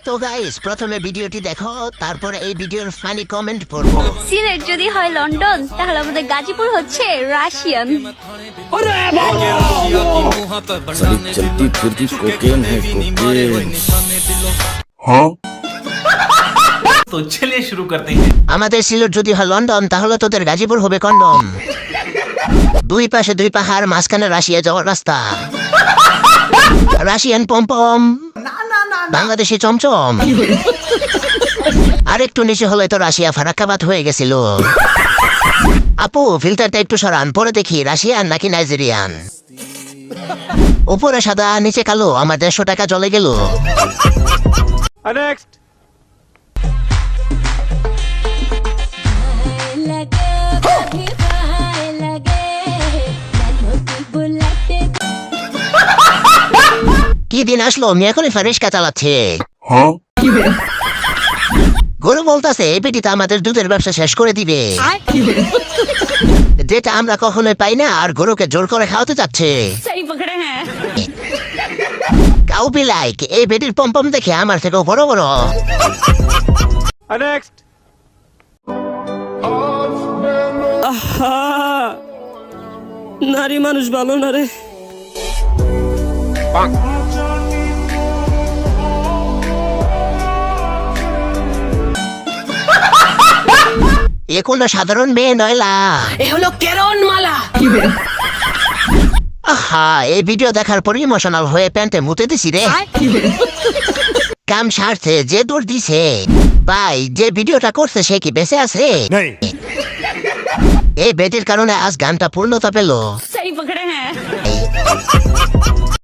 তো গাইস প্রথমে ভিডিওটি দেখো, তারপর এই ভিডিওর ফানি কমেন্ট পড়বো। সিলেট যদি হয় লন্ডন, তাহলে আমাদের গাজীপুর হচ্ছে রাশিয়ান। सारी चलती फिरती कोकेन है कोकेन। तो चलिए शुरू करते हैं। আমাদের সিলেট যদি হয় লন্ডন, তাহলে তোদের গাজীপুর হবে কন্ডম। দুই পাশে দুই পাহাড়, মাঝখানে রাশিয়া যাওয়ার রাস্তা। রাশিয়ান পমপম, বাংলাদেশি চমচম। আরেকটু নিচে হলে তো রাশিয়া ফারাক্কাবাদ হয়ে গেছিল। আপু ফিল্টারটা একটু সরান, পরে দেখি রাশিয়ান নাকি নাইজেরিয়ান। উপরে সাদা নিচে কালো, আমার 150 টাকা চলে গেল। কি দিন আসলো, আমি এখনই ফারিস্কা চালাচ্ছে। গরু বলতেছে এই পেটিতে আমাদের দুধের ব্যবসা শেষ করে দিবে, যেটা আমরা কখনোই পাই না, আর গরুকে জোর করে খাওয়াতে চাচ্ছে। কাউ বি লাইক, এই পেটির পম্পম দেখে আমার থেকেও বড় বড়। নারী মানুষ ভালো না রে। এ কোনো সাধারণ মেয়ে নয়লা, এ হলো কেরন মালা। আহা এই ভিডিও দেখার পর ইমোশনাল হয়ে প্যান্টে মুতে দিছি রে। কাম সারছে যে দৌড় দিছে, ভাই যে ভিডিওটা করছে সে কি বেঁচে আছে? এই বেটির কারণে আজ গানটা পূর্ণতা পেল। সেই পকড়ে হ্যাঁ।